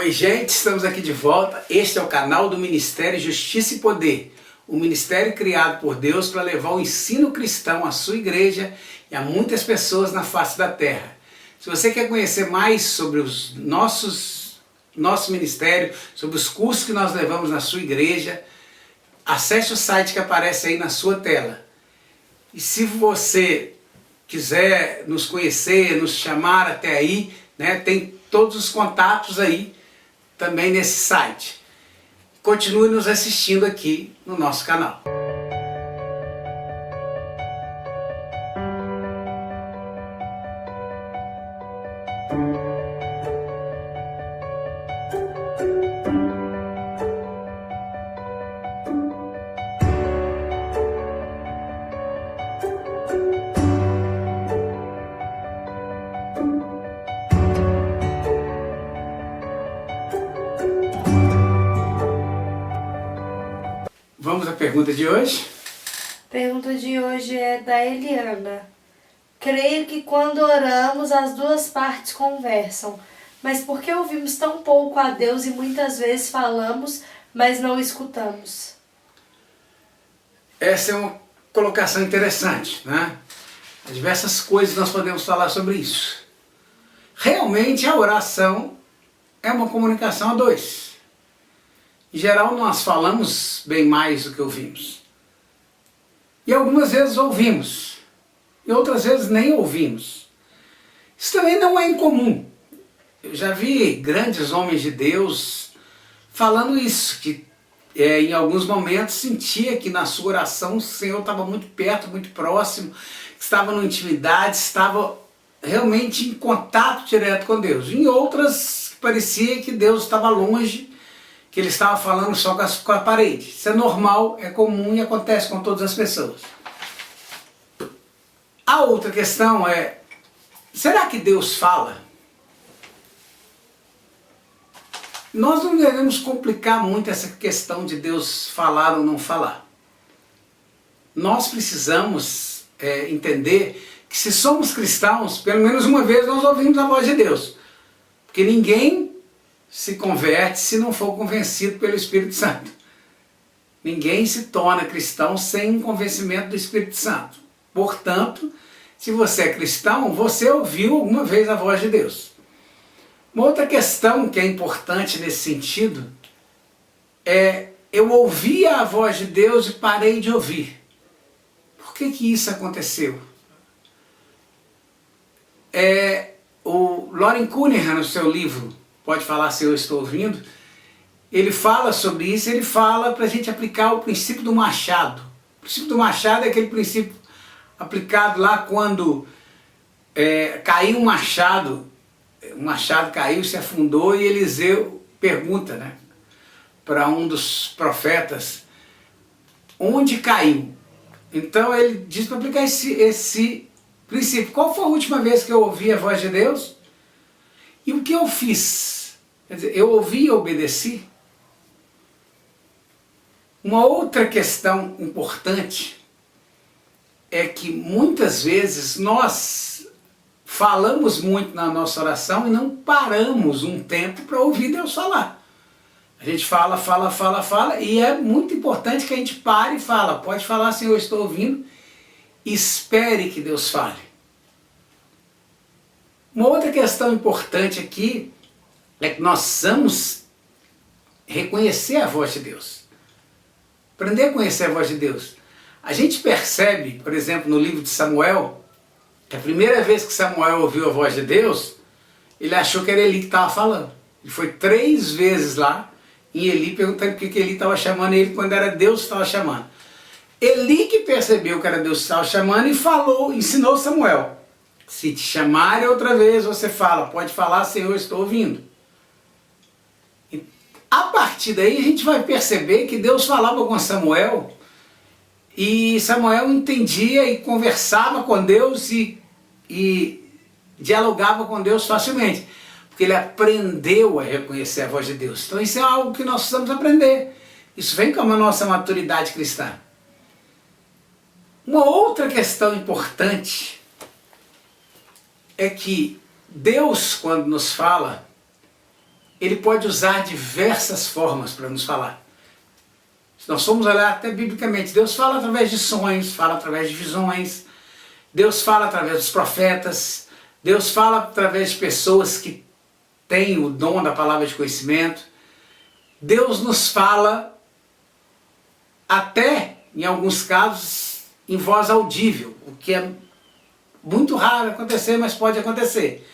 Oi gente, estamos aqui de volta. Este é o canal do Ministério Justiça e Poder, um ministério criado por Deus para levar o ensino cristão à sua igreja e a muitas pessoas na face da terra. Se você quer conhecer mais sobre os nosso ministério, sobre os cursos que nós levamos na sua igreja, acesse o site que aparece aí na sua tela. E se você quiser nos conhecer, nos chamar até aí, tem todos os contatos aí também nesse site. Continue nos assistindo aqui no nosso canal. Vamos à pergunta de hoje? A pergunta de hoje é da Eliana. Creio que quando oramos as duas partes conversam, mas por que ouvimos tão pouco a Deus e muitas vezes falamos, mas não escutamos? Essa é uma colocação interessante, né? Há diversas coisas nós podemos falar sobre isso. Realmente a oração é uma comunicação a dois. Em geral, nós falamos bem mais do que ouvimos. E algumas vezes ouvimos, e outras vezes nem ouvimos. Isso também não é incomum. Eu já vi grandes homens de Deus falando isso, que em alguns momentos sentia que na sua oração o Senhor estava muito perto, muito próximo, estava numa intimidade, estava realmente em contato direto com Deus. Em outras, parecia que Deus estava longe, que ele estava falando só com a parede. Isso é normal, é comum e acontece com todas as pessoas. A outra questão é, será que Deus fala? Nós não devemos complicar muito essa questão de Deus falar ou não falar. Nós precisamos entender que se somos cristãos, pelo menos uma vez nós ouvimos a voz de Deus. Porque ninguém se converte se não for convencido pelo Espírito Santo. Ninguém se torna cristão sem um convencimento do Espírito Santo. Portanto, se você é cristão, você ouviu alguma vez a voz de Deus. Uma outra questão que é importante nesse sentido é, eu ouvia a voz de Deus e parei de ouvir. Por que isso aconteceu? O Loren Cunningham, no seu livro Pode Falar Se Eu Estou Ouvindo, ele fala sobre isso, ele fala para a gente aplicar o princípio do machado. O princípio do machado é aquele princípio aplicado lá quando caiu um machado caiu, se afundou e Eliseu pergunta para um dos profetas onde caiu. Então ele diz para aplicar esse princípio. Qual foi a última vez que eu ouvi a voz de Deus? E o que eu fiz? Quer dizer, eu ouvi e obedeci? Uma outra questão importante é que muitas vezes nós falamos muito na nossa oração e não paramos um tempo para ouvir Deus falar. A gente fala e é muito importante que a gente pare e fala, pode falar, Senhor, eu estou ouvindo, espere que Deus fale. Uma outra questão importante aqui é que nós precisamos reconhecer a voz de Deus. Aprender a conhecer a voz de Deus. A gente percebe, por exemplo, no livro de Samuel, que a primeira vez que Samuel ouviu a voz de Deus, ele achou que era Eli que estava falando. Ele foi 3 vezes lá em Eli perguntando por que Eli estava chamando ele quando era Deus que estava chamando. Eli que percebeu que era Deus que estava chamando e falou, ensinou Samuel. Se te chamarem outra vez, você fala, pode falar, Senhor, eu estou ouvindo. E a partir daí a gente vai perceber que Deus falava com Samuel e Samuel entendia e conversava com Deus e dialogava com Deus facilmente, porque ele aprendeu a reconhecer a voz de Deus. Então isso é algo que nós precisamos aprender. Isso vem com a nossa maturidade cristã. Uma outra questão importante é que Deus, quando nos fala, ele pode usar diversas formas para nos falar. Se nós formos olhar até biblicamente, Deus fala através de sonhos, fala através de visões, Deus fala através dos profetas, Deus fala através de pessoas que têm o dom da palavra de conhecimento, Deus nos fala até, em alguns casos, em voz audível, o que é muito raro acontecer, mas pode acontecer.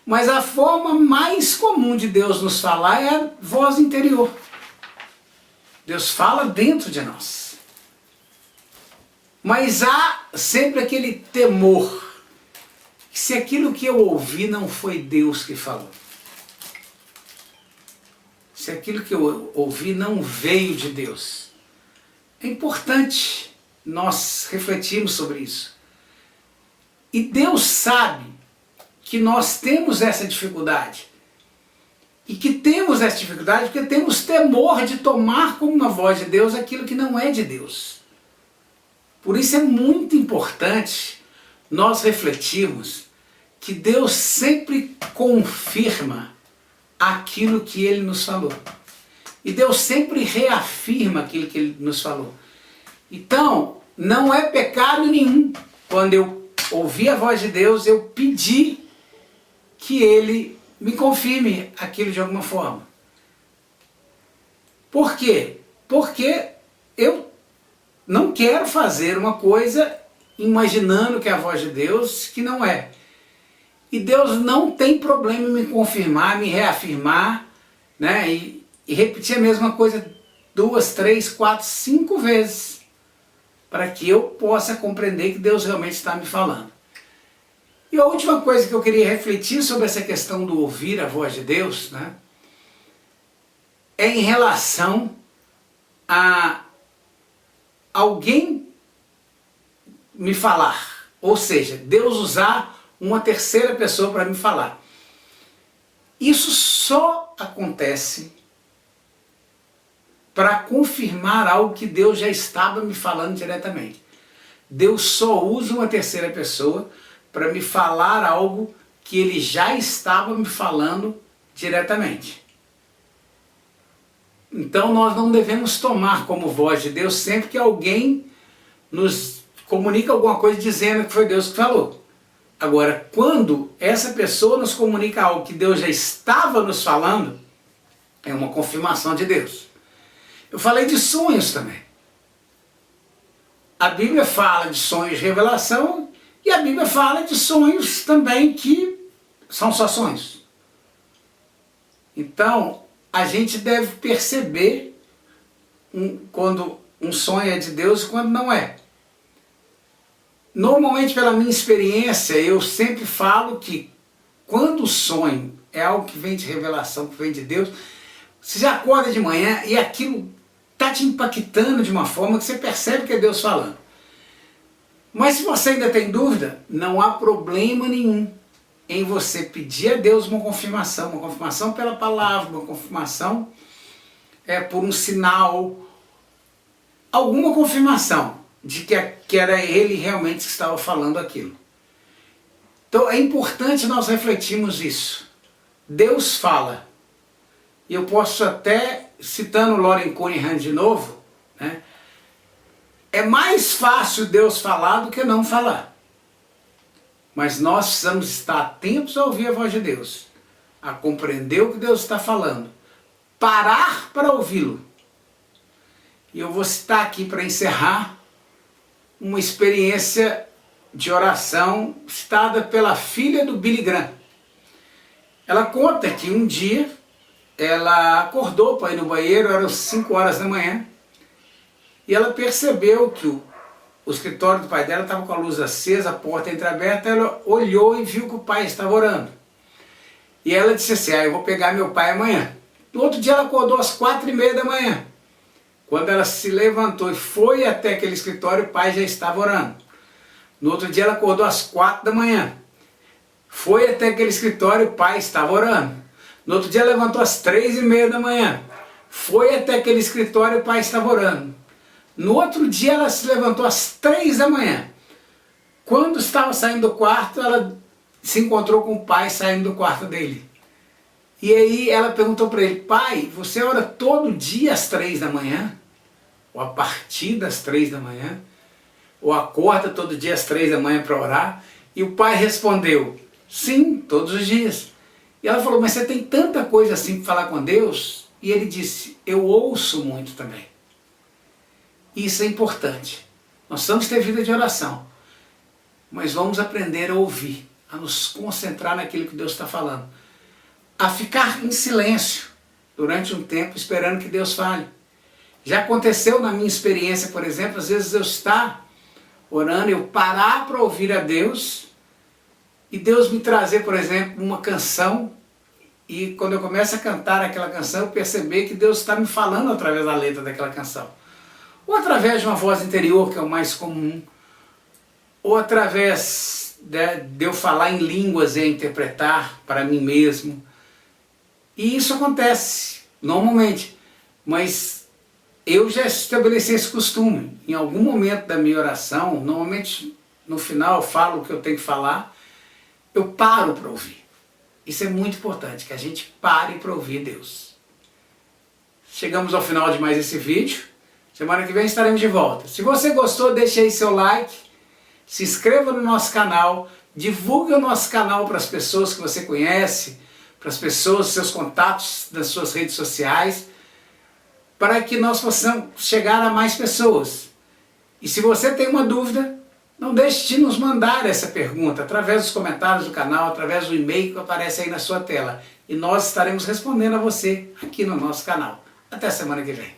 Mas a forma mais comum de Deus nos falar é a voz interior. Deus fala dentro de nós. Mas há sempre aquele temor, que se aquilo que eu ouvi não foi Deus que falou. Se aquilo que eu ouvi não veio de Deus. É importante nós refletirmos sobre isso. E Deus sabe que nós temos essa dificuldade. E que temos essa dificuldade porque temos temor de tomar como uma voz de Deus aquilo que não é de Deus. Por isso é muito importante nós refletirmos que Deus sempre confirma aquilo que Ele nos falou. E Deus sempre reafirma aquilo que Ele nos falou. Então, não é pecado nenhum quando eu ouvi a voz de Deus, eu pedi que Ele me confirme aquilo de alguma forma. Por quê? Porque eu não quero fazer uma coisa imaginando que é a voz de Deus, que não é. E Deus não tem problema em me confirmar, me reafirmar, né? E repetir a mesma coisa 2, 3, 4, 5 vezes, para que eu possa compreender que Deus realmente está me falando. E a última coisa que eu queria refletir sobre essa questão do ouvir a voz de Deus, né, é em relação a alguém me falar, ou seja, Deus usar uma terceira pessoa para me falar. Isso só acontece para confirmar algo que Deus já estava me falando diretamente. Deus só usa uma terceira pessoa para me falar algo que Ele já estava me falando diretamente. Então nós não devemos tomar como voz de Deus sempre que alguém nos comunica alguma coisa dizendo que foi Deus que falou. Agora, quando essa pessoa nos comunica algo que Deus já estava nos falando, é uma confirmação de Deus. Eu falei de sonhos também. A Bíblia fala de sonhos de revelação e a Bíblia fala de sonhos também que são só sonhos. Então, a gente deve perceber quando um sonho é de Deus e quando não é. Normalmente, pela minha experiência, eu sempre falo que quando o sonho é algo que vem de revelação, que vem de Deus, você já acorda de manhã e aquilo está te impactando de uma forma que você percebe que é Deus falando. Mas se você ainda tem dúvida, não há problema nenhum em você pedir a Deus uma confirmação pela palavra, uma confirmação por um sinal, alguma confirmação de que era Ele realmente que estava falando aquilo. Então é importante nós refletirmos isso. Deus fala. E eu posso até, citando Loren Cunningham de novo, né, é mais fácil Deus falar do que não falar. Mas nós precisamos estar atentos a ouvir a voz de Deus, a compreender o que Deus está falando, parar para ouvi-lo. E eu vou citar aqui para encerrar uma experiência de oração citada pela filha do Billy Graham. Ela conta que um dia ela acordou para ir no banheiro, eram 5 horas da manhã, e ela percebeu que o escritório do pai dela estava com a luz acesa, a porta entreaberta. Ela olhou e viu que o pai estava orando. E ela disse assim: eu vou pegar meu pai amanhã. No outro dia ela acordou às 4h30 da manhã. Quando ela se levantou e foi até aquele escritório, o pai já estava orando. No outro dia ela acordou às 4 da manhã. Foi até aquele escritório, o pai estava orando. No outro dia ela levantou às 3h30 da manhã. Foi até aquele escritório, o pai estava orando. No outro dia ela se levantou às 3 da manhã. Quando estava saindo do quarto, ela se encontrou com o pai saindo do quarto dele. E aí ela perguntou para ele, pai, você ora todo dia às 3 da manhã? Ou a partir das 3 da manhã? Ou acorda todo dia às 3 da manhã para orar? E o pai respondeu, sim, todos os dias. E ela falou, mas você tem tanta coisa assim para falar com Deus? E ele disse, eu ouço muito também. Isso é importante. Nós vamos ter vida de oração, mas vamos aprender a ouvir, a nos concentrar naquilo que Deus está falando, a ficar em silêncio durante um tempo esperando que Deus fale. Já aconteceu na minha experiência, por exemplo, às vezes eu estar orando, eu parar para ouvir a Deus e Deus me trazer, por exemplo, uma canção, e quando eu começo a cantar aquela canção, eu perceber que Deus está me falando através da letra daquela canção. Ou através de uma voz interior, que é o mais comum, ou através de eu falar em línguas e interpretar para mim mesmo. E isso acontece normalmente, mas eu já estabeleci esse costume. Em algum momento da minha oração, normalmente no final eu falo o que eu tenho que falar, eu paro para ouvir. Isso é muito importante, que a gente pare para ouvir Deus. Chegamos ao final de mais esse vídeo. Semana que vem estaremos de volta. Se você gostou, deixe aí seu like, se inscreva no nosso canal, divulgue o nosso canal para as pessoas que você conhece, para as pessoas, seus contatos das suas redes sociais, para que nós possamos chegar a mais pessoas. E se você tem uma dúvida, não deixe de nos mandar essa pergunta através dos comentários do canal, através do e-mail que aparece aí na sua tela. E nós estaremos respondendo a você aqui no nosso canal. Até semana que vem.